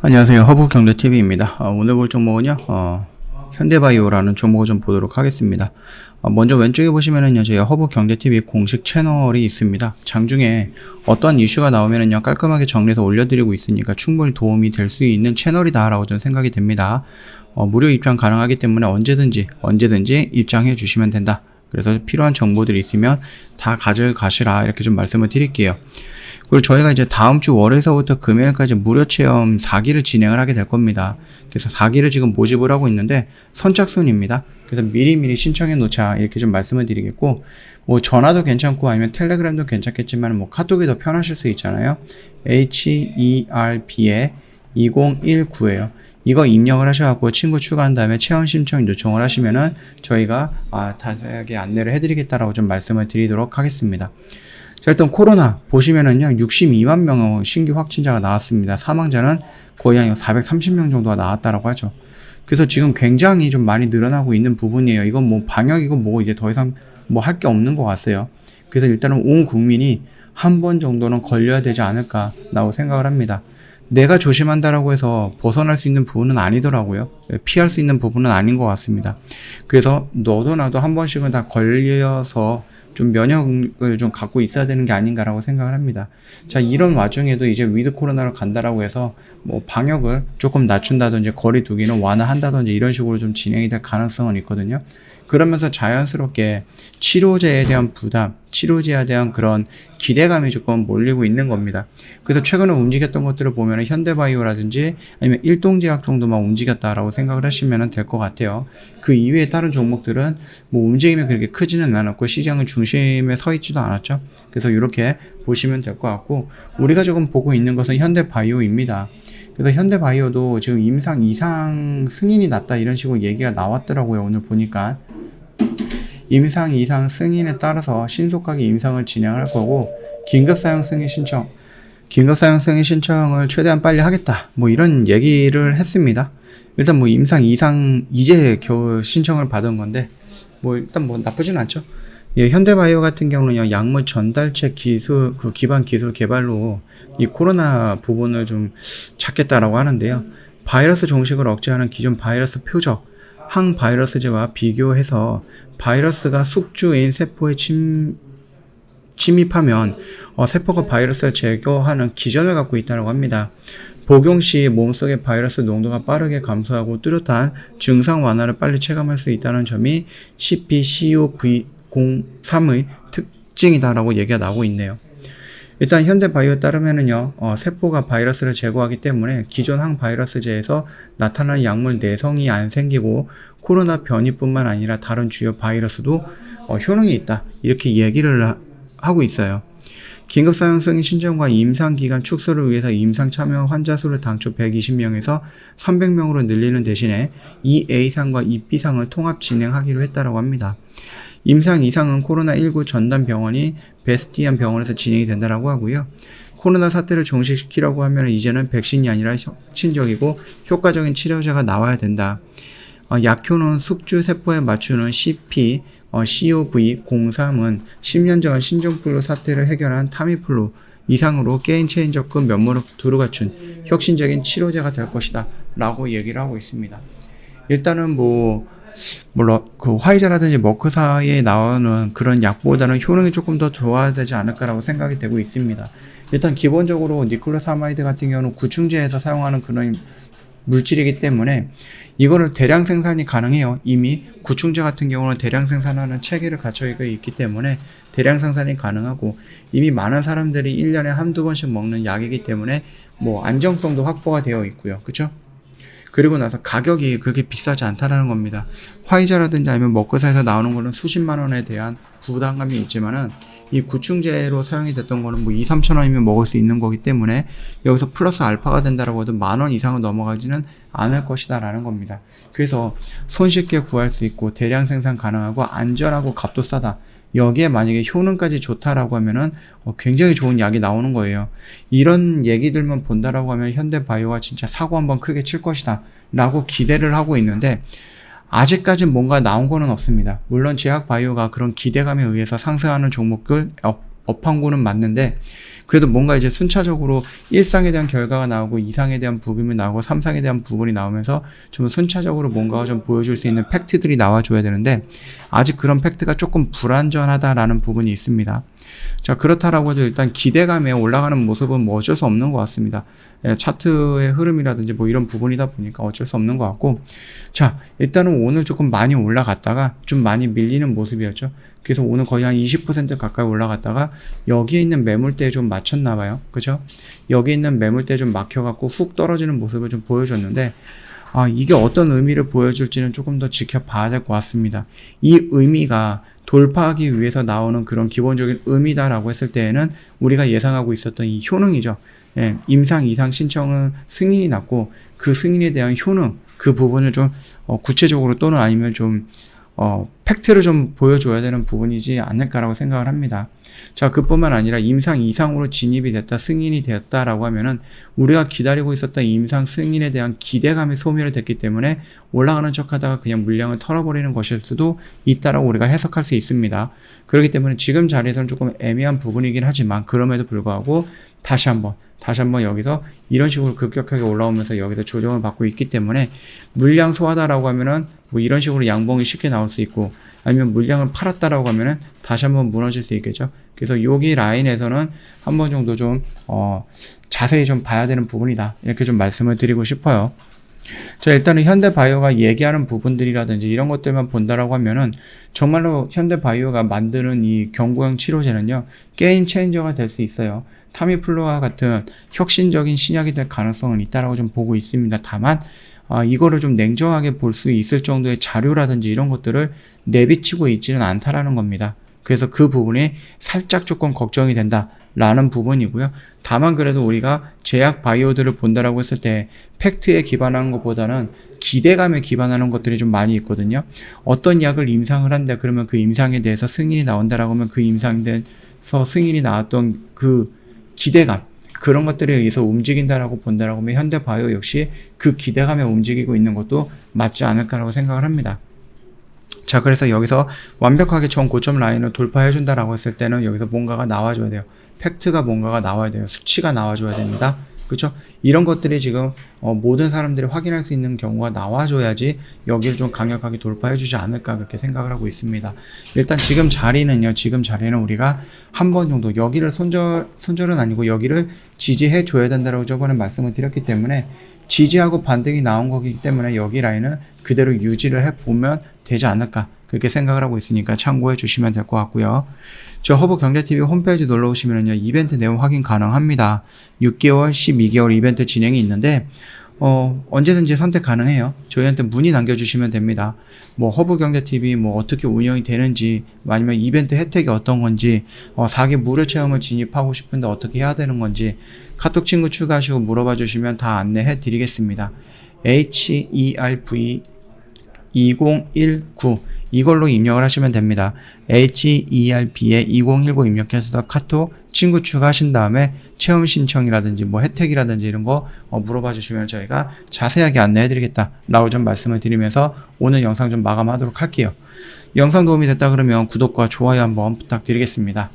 안녕하세요. 허브경제TV입니다. 오늘 볼 종목은요, 현대바이오라는 종목을 좀 보도록 하겠습니다. 먼저 왼쪽에 보시면은요, 저희 허브경제TV 공식 채널이 있습니다. 장중에 어떤 이슈가 나오면은요, 깔끔하게 정리해서 올려드리고 있으니까 충분히 도움이 될 수 있는 채널이다라고 저는 생각이 됩니다. 무료 입장 가능하기 때문에 언제든지 입장해 주시면 된다. 그래서 필요한 정보들이 있으면 다 가져가시라 이렇게 좀 말씀을 드릴게요. 그리고 저희가 이제 다음 주 월에서부터 금요일까지 무료 체험 4기를 진행을 하게 될 겁니다. 그래서 4기를 지금 모집을 하고 있는데 선착순입니다. 그래서 미리미리 신청해 놓자 이렇게 좀 말씀을 드리겠고, 뭐 전화도 괜찮고 아니면 텔레그램도 괜찮겠지만 뭐 카톡이 더 편하실 수 있잖아요. HERP에 2019예요. 이거 입력을 하셔갖고 친구 추가한 다음에 체험 신청 요청을 하시면은 저희가 자세하게 안내를 해드리겠다라고 좀 말씀을 드리도록 하겠습니다. 자, 일단 코로나 보시면은요, 62만 명의 신규 확진자가 나왔습니다. 사망자는 거의 한 430명 정도가 나왔다라고 하죠. 그래서 지금 굉장히 좀 많이 늘어나고 있는 부분이에요. 이건 뭐 방역이고 뭐 이제 더 이상 뭐 할 게 없는 것 같아요. 그래서 일단은 온 국민이 한 번 정도는 걸려야 되지 않을까라고 생각을 합니다. 내가 조심한다라고 해서 벗어날 수 있는 부분은 아니더라고요. 피할 수 있는 부분은 아닌 것 같습니다. 그래서 너도 나도 한 번씩은 다 걸려서 좀 면역을 좀 갖고 있어야 되는 게 아닌가라고 생각을 합니다. 자, 이런 와중에도 이제 위드 코로나로 간다라고 해서 뭐 방역을 조금 낮춘다든지 거리 두기는 완화한다든지 이런 식으로 좀 진행이 될 가능성은 있거든요. 그러면서 자연스럽게 치료제에 대한 부담, 치료제에 대한 그런 기대감이 조금 몰리고 있는 겁니다. 그래서 최근에 움직였던 것들을 보면 현대바이오라든지 아니면 일동제약 정도만 움직였다라고 생각을 하시면 될 것 같아요. 그 이외에 다른 종목들은 뭐 움직임이 그렇게 크지는 않았고 시장의 중심에 서 있지도 않았죠. 그래서 이렇게 보시면 될 것 같고, 우리가 조금 보고 있는 것은 현대바이오입니다. 그래서 현대바이오도 지금 임상 이상 승인이 났다 이런 식으로 얘기가 나왔더라고요. 오늘 보니까 임상 이상 승인에 따라서 신속하게 임상을 진행할 거고, 긴급사용 승인 신청을 최대한 빨리 하겠다 뭐 이런 얘기를 했습니다. 일단 뭐 임상 이상 이제 겨우 신청을 받은 건데 뭐 일단 뭐 나쁘진 않죠. 예, 현대바이오 같은 경우는요, 약물 전달체 기술, 그 기반 기술 개발로 이 코로나 부분을 좀 찾겠다라고 하는데요. 바이러스 종식을 억제하는 기존 바이러스 표적, 항바이러스제와 비교해서 바이러스가 숙주인 세포에 침입하면 세포가 바이러스를 제거하는 기전을 갖고 있다고 합니다. 복용 시 몸속의 바이러스 농도가 빠르게 감소하고 뚜렷한 증상 완화를 빨리 체감할 수 있다는 점이 CpCoV03의 특징이다라고 얘기가 나오고 있네요. 일단 현대바이오에 따르면은요, 세포가 바이러스를 제거하기 때문에 기존 항바이러스제에서 나타나는 약물 내성이 안 생기고 코로나 변이뿐만 아니라 다른 주요 바이러스도 효능이 있다 이렇게 얘기를 하고 있어요. 긴급사용 승인 신청과 임상기간 축소를 위해서 임상 참여 환자 수를 당초 120명에서 300명으로 늘리는 대신에 2A상과 2B상을 통합 진행하기로 했다고 합니다. 임상 이상은 코로나19 전담 병원이 베스티안 병원에서 진행이 된다고 하고요. 코로나 사태를 종식시키려고 하면 이제는 백신이 아니라 혁신적이고 효과적인 치료제가 나와야 된다. 약효는 숙주 세포에 맞추는 CpCoV03은 10년 전 신종플루 사태를 해결한 타미플루 이상으로 게임체인저급 면모를 두루 갖춘 혁신적인 치료제가 될 것이다 라고 얘기를 하고 있습니다. 일단은 물론 그 화이자라든지 머크사에 나오는 그런 약보다는 효능이 조금 더 좋아야 되지 않을까라고 생각이 되고 있습니다. 일단 기본적으로 니클로사마이드 같은 경우는 구충제에서 사용하는 그런 물질이기 때문에 이거를 대량 생산이 가능해요. 이미 구충제 같은 경우는 대량 생산하는 체계를 갖춰 있기 때문에 대량 생산이 가능하고, 이미 많은 사람들이 1년에 한두 번씩 먹는 약이기 때문에 뭐 안정성도 확보가 되어 있고요. 그쵸? 그리고 나서 가격이 그렇게 비싸지 않다라는 겁니다. 화이자라든지 아니면 머크사에서 나오는 거는 수십만 원에 대한 부담감이 있지만은 이 구충제로 사용이 됐던 거는 뭐 2-3천 원이면 먹을 수 있는 거기 때문에 여기서 플러스 알파가 된다라고 해도 10,000원 이상은 넘어가지는 않을 것이다 라는 겁니다. 그래서 손쉽게 구할 수 있고 대량 생산 가능하고 안전하고 값도 싸다. 여기에 만약에 효능까지 좋다라고 하면은 굉장히 좋은 약이 나오는 거예요. 이런 얘기들만 본다라고 하면 현대바이오가 진짜 사고 한번 크게 칠 것이다 라고 기대를 하고 있는데, 아직까지 뭔가 나온 거는 없습니다. 물론 제약바이오가 그런 기대감에 의해서 상승하는 종목들 업황구는 맞는데, 그래도 뭔가 이제 순차적으로 1상에 대한 결과가 나오고 2상에 대한 부분이 나오고 3상에 대한 부분이 나오면서 좀 순차적으로 뭔가가 좀 보여줄 수 있는 팩트들이 나와줘야 되는데 아직 그런 팩트가 조금 불완전하다라는 부분이 있습니다. 자, 그렇다라고 해도 일단 기대감에 올라가는 모습은 뭐 어쩔 수 없는 것 같습니다. 차트의 흐름이라든지 뭐 이런 부분이다 보니까 어쩔 수 없는 것 같고, 자, 일단은 오늘 조금 많이 올라갔다가 좀 많이 밀리는 모습이었죠. 그래서 오늘 거의 한 20% 가까이 올라갔다가 여기에 있는 매물대에 좀 맞췄나 봐요. 그죠? 여기 있는 매물대에 좀 막혀갖고 훅 떨어지는 모습을 좀 보여줬는데, 이게 어떤 의미를 보여줄지는 조금 더 지켜봐야 될 것 같습니다. 이 의미가 돌파하기 위해서 나오는 그런 기본적인 의미다라고 했을 때에는 우리가 예상하고 있었던 이 효능이죠. 임상 이상 신청은 승인이 났고 그 승인에 대한 효능, 그 부분을 좀 구체적으로 또는 아니면 좀 팩트를 좀 보여줘야 되는 부분이지 않을까라고 생각을 합니다. 자, 그뿐만 아니라 임상 이상으로 진입이 됐다, 승인이 되었다라고 하면은 우리가 기다리고 있었던 임상 승인에 대한 기대감이 소멸이 됐기 때문에 올라가는 척 하다가 그냥 물량을 털어버리는 것일 수도 있다라고 우리가 해석할 수 있습니다. 그렇기 때문에 지금 자리에서는 조금 애매한 부분이긴 하지만 그럼에도 불구하고 다시 한번 여기서 이런 식으로 급격하게 올라오면서 여기서 조정을 받고 있기 때문에 물량 소화다라고 하면은 뭐 이런 식으로 양봉이 쉽게 나올 수 있고 아니면 물량을 팔았다라고 하면은 다시 한번 무너질 수 있겠죠. 그래서 여기 라인에서는 한 번 정도 좀 자세히 좀 봐야 되는 부분이다, 이렇게 좀 말씀을 드리고 싶어요. 자, 일단은 현대바이오가 얘기하는 부분들이라든지 이런 것들만 본다라고 하면은 정말로 현대바이오가 만드는 이 경구형 치료제는요 게임 체인저가 될 수 있어요. 타미플루와 같은 혁신적인 신약이 될 가능성은 있다라고 좀 보고 있습니다. 다만 이거를 좀 냉정하게 볼 수 있을 정도의 자료라든지 이런 것들을 내비치고 있지는 않다라는 겁니다. 그래서 그 부분이 살짝 조금 걱정이 된다라는 부분이고요. 다만 그래도 우리가 제약 바이오들을 본다라고 했을 때 팩트에 기반하는 것보다는 기대감에 기반하는 것들이 좀 많이 있거든요. 어떤 약을 임상을 한다 그러면 그 임상에 대해서 승인이 나온다라고 하면 그 임상에 대해서 승인이 나왔던 그 기대감, 그런 것들에 의해서 움직인다라고 본다라고 하면 현대바이오 역시 그 기대감에 움직이고 있는 것도 맞지 않을까라고 생각을 합니다. 자, 그래서 여기서 완벽하게 전 고점 라인을 돌파해 준다라고 했을 때는 여기서 뭔가가 나와줘야 돼요. 팩트가 뭔가가 나와야 돼요. 수치가 나와줘야 됩니다. 그렇죠? 이런 것들이 지금 모든 사람들이 확인할 수 있는 경우가 나와줘야지 여기를 좀 강력하게 돌파해 주지 않을까, 그렇게 생각을 하고 있습니다. 일단 지금 자리는 우리가 한 번 정도 여기를 손절은 아니고 여기를 지지해 줘야 된다라고 저번에 말씀을 드렸기 때문에 지지하고 반등이 나온 거기 때문에 여기 라인은 그대로 유지를 해보면 되지 않을까, 그렇게 생각을 하고 있으니까 참고해 주시면 될 것 같고요. 저 허브경제TV 홈페이지 놀러 오시면요 이벤트 내용 확인 가능합니다. 6개월, 12개월 이벤트 진행이 있는데 언제든지 선택 가능해요. 저희한테 문의 남겨주시면 됩니다. 뭐 허브경제TV 뭐 어떻게 운영이 되는지, 아니면 이벤트 혜택이 어떤 건지, 4개 무료 체험을 진입하고 싶은데 어떻게 해야 되는 건지 카톡 친구 추가하시고 물어봐 주시면 다 안내해 드리겠습니다. HERV 2019 이걸로 입력을 하시면 됩니다. HERV에 2019 입력해서 카톡 친구 추가하신 다음에 체험 신청이라든지 뭐 혜택이라든지 이런 거 물어봐 주시면 저희가 자세하게 안내해 드리겠다 라고 좀 말씀을 드리면서 오늘 영상 좀 마감하도록 할게요. 영상 도움이 됐다 그러면 구독과 좋아요 한번 부탁드리겠습니다.